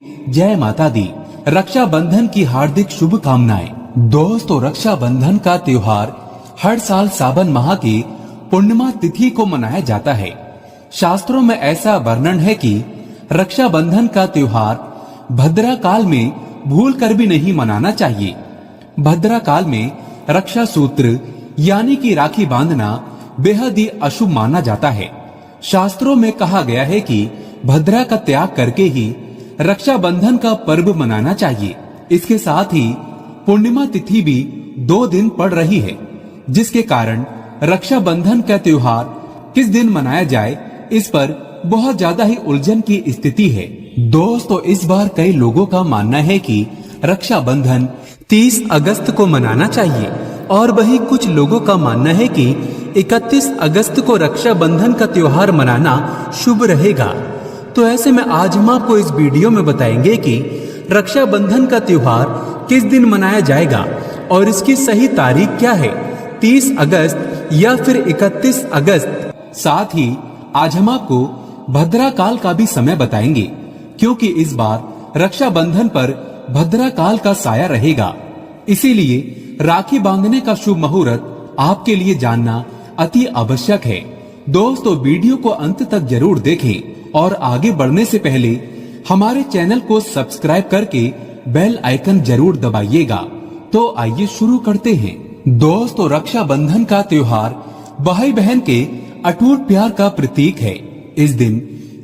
जय माता दी। रक्षाबंधन की हार्दिक शुभकामनाएं। दोस्तों, रक्षाबंधन का त्योहार हर साल सावन माह की पूर्णिमा तिथि को मनाया जाता है। शास्त्रों में ऐसा वर्णन है कि रक्षाबंधन का त्योहार भद्रा काल में भूल कर भी नहीं मनाना चाहिए। भद्रा काल में रक्षा सूत्र यानी कि राखी बांधना बेहद ही अशुभ माना जाता है। शास्त्रों में कहा गया है कि भद्रा का त्याग करके ही रक्षाबंधन का पर्व मनाना चाहिए। इसके साथ ही पूर्णिमा तिथि भी 2 दिन पड़ रही है, जिसके कारण रक्षाबंधन का त्योहार किस दिन मनाया जाए, इस पर बहुत ज्यादा ही उलझन की स्थिति है। दोस्तों, इस बार कई लोगों का मानना है कि रक्षाबंधन 30 अगस्त को मनाना चाहिए और वहीं कुछ लोगों का मानना है कि 31 अगस्त को रक्षाबंधन का त्योहार मनाना शुभ रहेगा। तो ऐसे में आज हम आपको इस वीडियो में बताएंगे कि रक्षाबंधन का त्योहार किस दिन मनाया जाएगा और इसकी सही तारीख क्या है, 30 अगस्त या फिर 31 अगस्त। साथ ही आज हम आपको भद्रा काल का भी समय बताएंगे, क्योंकि इस बार रक्षाबंधन पर भद्रा काल का साया रहेगा। इसीलिए राखी बांधने का शुभ मुहूर्त आपके लिए जानना अति आवश्यक है। दोस्तों, वीडियो को अंत तक जरूर देखें और आगे बढ़ने से पहले हमारे चैनल को सब्सक्राइब करके बेल आइकन जरूर दबाइएगा। तो आइए शुरू करते हैं। दोस्तों, रक्षाबंधन का त्योहार भाई बहन के अटूट प्यार का प्रतीक है। इस दिन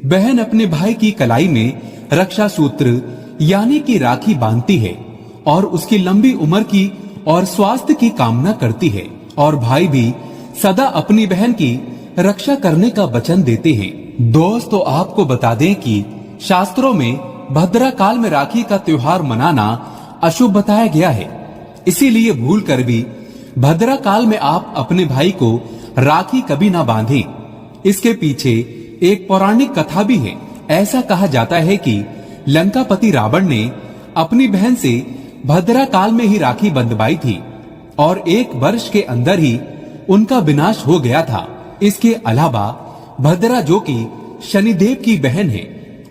बहन अपने भाई की कलाई में रक्षा सूत्र यानी कि राखी बांधती है और उसकी लंबी उम्र की और स्वास्थ्य की कामना करती है, और भाई भी सदा अपनी बहन की रक्षा करने का वचन देते हैं। दोस्तों, आपको बता दें कि शास्त्रों में भद्रा काल में राखी का त्योहार मनाना अशुभ बताया गया है। इसीलिए भूल कर भी भद्रा काल में आप अपने भाई को राखी कभी ना बांधें। इसके पीछे एक पौराणिक कथा भी है। ऐसा कहा जाता है कि लंकापति रावण ने अपनी बहन से भद्रा काल में ही राखी बंधवाई थी और 1 वर्ष के अंदर ही उनका विनाश हो गया था। इसके अलावा भद्रा, जो कि शनिदेव की बहन है,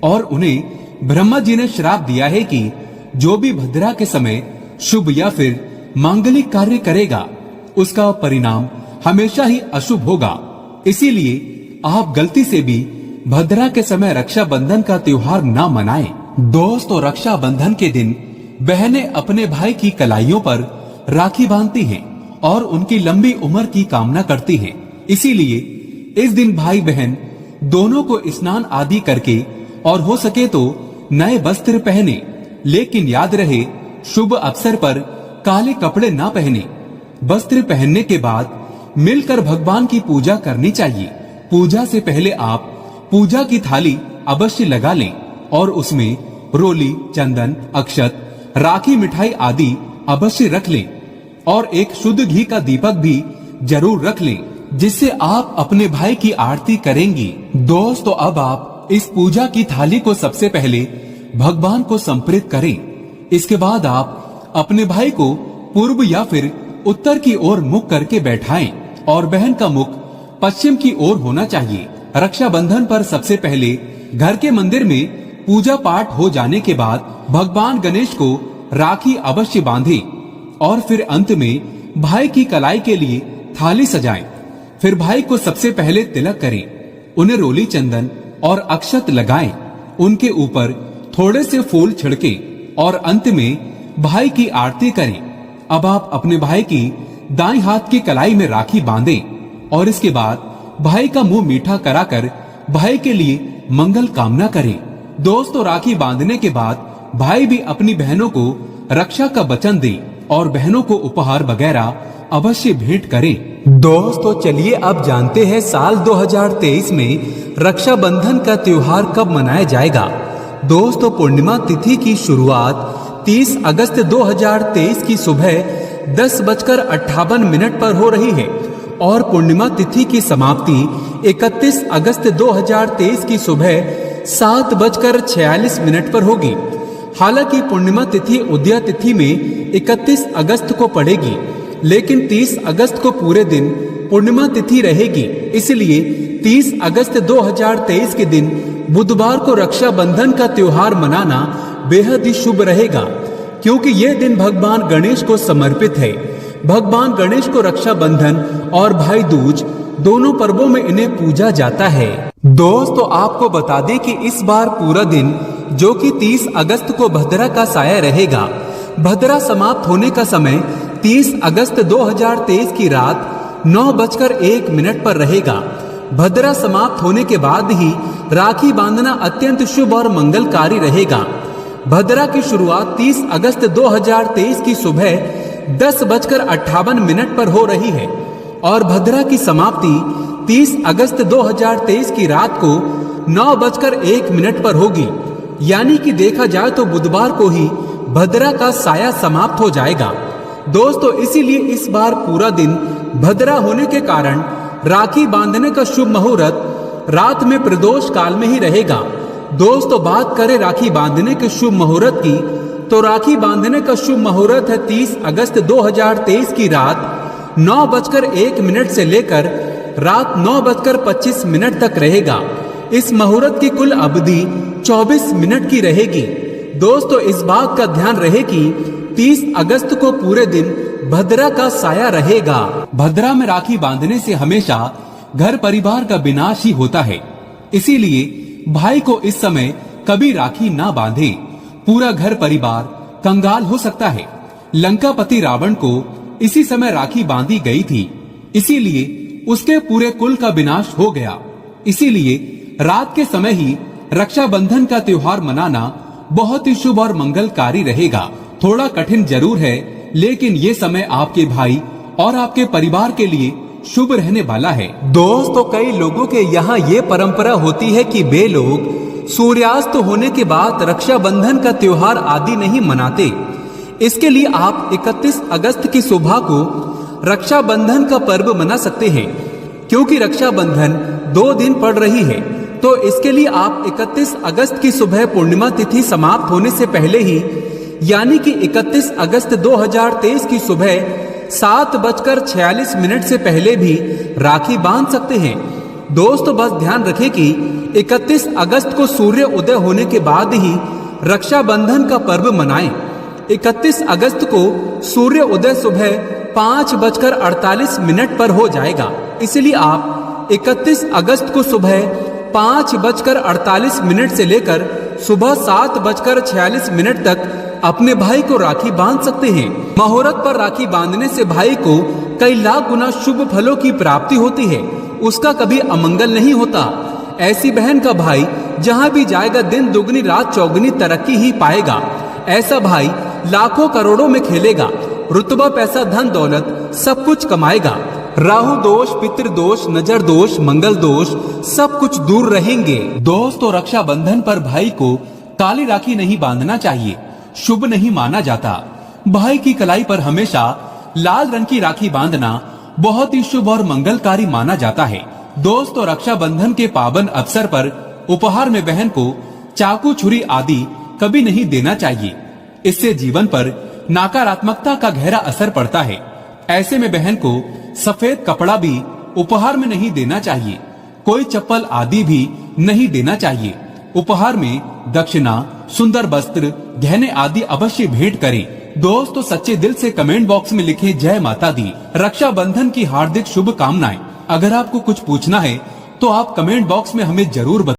और उन्हें ब्रह्मा जी ने श्राप दिया है कि जो भी भद्रा के समय शुभ या फिर मांगलिक कार्य करेगा, उसका परिणाम हमेशा ही अशुभ होगा। इसीलिए आप गलती से भी भद्रा के समय रक्षाबंधन का त्योहार ना मनाएं। दोस्तों, रक्षाबंधन के दिन बहनें अपने भाई की कलाइयों पर राखी बांधती हैं और उनकी लंबी उम्र की कामना करती हैं। इसीलिए इस दिन भाई बहन दोनों को स्नान आदि करके और हो सके तो नए वस्त्र पहने, लेकिन याद रहे शुभ अवसर पर काले कपड़े ना पहने। वस्त्र पहनने के बाद मिलकर भगवान की पूजा करनी चाहिए। पूजा से पहले आप पूजा की थाली अवश्य लगा लें और उसमें रोली, चंदन, अक्षत, राखी, मिठाई आदि अवश्य रख लें और एक शुद्ध घी का दीपक भी जरूर रख लें, जिससे आप अपने भाई की आरती करेंगी। दोस्तों, अब आप इस पूजा की थाली को सबसे पहले भगवान को समर्पित करें। इसके बाद आप अपने भाई को पूर्व या फिर उत्तर की ओर मुख करके बैठाएं और बहन का मुख पश्चिम की ओर होना चाहिए। रक्षाबंधन पर सबसे पहले घर के मंदिर में पूजा पाठ हो जाने के बाद भगवान गणेश को राखी अवश्य बांधें और फिर अंत में भाई की कलाई के लिए थाली सजाएं। फिर भाई को सबसे पहले तिलक करें, उन्हें रोली, चंदन और अक्षत लगाएं, उनके ऊपर थोड़े से फूल छिड़कें और अंत में भाई की आरती करें। अब आप अपने भाई की दाएं हाथ की कलाई में राखी बांधें और इसके बाद भाई का मुंह मीठा कराकर भाई के लिए मंगल कामना करें। दोस्तों, राखी बांधने के बाद भाई भी अपनी बहनों को रक्षा का वचन दे और बहनों को उपहार वगैरह अवश्य भेंट करें। दोस्तों, चलिए अब जानते हैं साल 2023 में रक्षाबंधन का त्योहार कब मनाया जाएगा। दोस्तों, पूर्णिमा तिथि की शुरुआत 30 अगस्त 2023 की सुबह 10:58 पर हो रही है और पूर्णिमा तिथि की समाप्ति 31 अगस्त 2023 की सुबह 7:46 पर होगी। हालांकि पूर्णिमा तिथि उदया तिथि में 31 अगस्त को पड़ेगी, लेकिन 30 अगस्त को पूरे दिन पूर्णिमा तिथि रहेगी। इसलिए 30 अगस्त 2023 के दिन बुधवार को रक्षाबंधन का त्योहार मनाना बेहद ही शुभ रहेगा, क्योंकि ये दिन भगवान गणेश को समर्पित है। भगवान गणेश को रक्षाबंधन और भाई दूज दोनों पर्वों में इन्हें पूजा जाता है। दोस्तों, आपको बता दें कि इस बार पूरा दिन जो कि 30 अगस्त को भद्रा का साया रहेगा। भद्रा समाप्त होने का समय 30 अगस्त 2023 की रात 9:01 पर रहेगा। भद्रा समाप्त होने के बाद ही राखी बांधना अत्यंत शुभ और मंगलकारी रहेगा। भद्रा की शुरुआत 30 अगस्त 2023 की सुबह 10:58 पर हो रही है और भद्रा की समाप्ति 30 अगस्त 2023 की रात को 9:01 पर होगी। यानी कि देखा जाए तो बुधवार को ही भद्रा का साया समाप्त हो जाएगा। दोस्तों, इसीलिए इस बार पूरा दिन भद्रा होने के कारण राखी बांधने का शुभ मुहूर्त रात में प्रदोष काल में ही रहेगा। दोस्तों, बात करें राखी बांधने के शुभ मुहूर्त की, तो राखी बांधने का शुभ मुहूर्त है 30 अगस्त 2023 की रात 9:01 से लेकर रात 9:25 तक रहेगा। इस मुहूर्त की कुल अवधि 24 मिनट की रहेगी। दोस्तों, इस बात का ध्यान रहे कि 30 अगस्त को पूरे दिन भद्रा का साया रहेगा। भद्रा में राखी बांधने से हमेशा घर परिवार का विनाश ही होता है, इसीलिए भाई को इस समय कभी राखी ना बांधे। पूरा घर परिवार कंगाल हो सकता है। लंकापति रावण को इसी समय राखी बांधी गई थी, इसीलिए उसके पूरे कुल का विनाश हो गया। इसीलिए रात के समय ही रक्षाबंधन का त्योहार मनाना बहुत ही शुभ और मंगलकारी रहेगा। थोड़ा कठिन जरूर है, लेकिन ये समय आपके भाई और आपके परिवार के लिए शुभ रहने वाला है। दोस्तों, कई लोगों के यहाँ ये परंपरा होती है कि वे लोग सूर्यास्त होने के बाद रक्षाबंधन का त्योहार आदि नहीं मनाते। इसके लिए आप 31 अगस्त की सुबह को रक्षाबंधन का पर्व मना सकते हैं। क्योंकि रक्षाबंधन 2 दिन पड़ रही है, तो इसके लिए आप 31 अगस्त की सुबह पूर्णिमा तिथि समाप्त होने से पहले ही, यानी कि 31 अगस्त 2023 की सुबह 7:46 से पहले भी राखी बांध सकते हैं। दोस्तों, बस ध्यान रखें कि 31 अगस्त को सूर्य उदय होने के बाद ही रक्षाबंधन का पर्व मनाएं। 31 अगस्त को सूर्य उदय सुबह 5:48 पर हो जाएगा। इसलिए आप 31 अगस्त को सुबह 5:48 से लेकर सुबह 7:46 तक अपने भाई को राखी बांध सकते हैं। मुहूर्त पर राखी बांधने से भाई को कई लाख गुना शुभ फलों की प्राप्ति होती है, उसका कभी अमंगल नहीं होता। ऐसी बहन का भाई जहां भी जाएगा दिन दुगनी रात चौगुनी तरक्की ही पाएगा। ऐसा भाई लाखों करोड़ों में खेलेगा, रुतबा पैसा धन दौलत सब कुछ कमाएगा। राहु दोष, पितृ दोष, नजर दोष, मंगल दोष सब कुछ दूर रहेंगे। दोस्तों, रक्षाबंधन पर भाई को काली राखी नहीं बांधना चाहिए, शुभ नहीं माना जाता। भाई की कलाई पर हमेशा लाल रंग की राखी बांधना बहुत ही शुभ और मंगलकारी माना जाता है। दोस्तों, रक्षाबंधन के पावन अवसर पर उपहार में बहन को चाकू, छुरी आदि कभी नहीं देना चाहिए। इससे जीवन पर नकारात्मकता का गहरा असर पड़ता है। ऐसे में बहन को सफेद कपड़ा भी उपहार में नहीं देना चाहिए। कोई चप्पल आदि भी नहीं देना चाहिए। उपहार में दक्षिणा, सुंदर वस्त्र, गहने आदि अवश्य भेंट करें। दोस्तों, सच्चे दिल से कमेंट बॉक्स में लिखें जय माता दी। रक्षाबंधन की हार्दिक शुभकामनाएं। अगर आपको कुछ पूछना है तो आप कमेंट बॉक्स में हमें जरूर बताएं।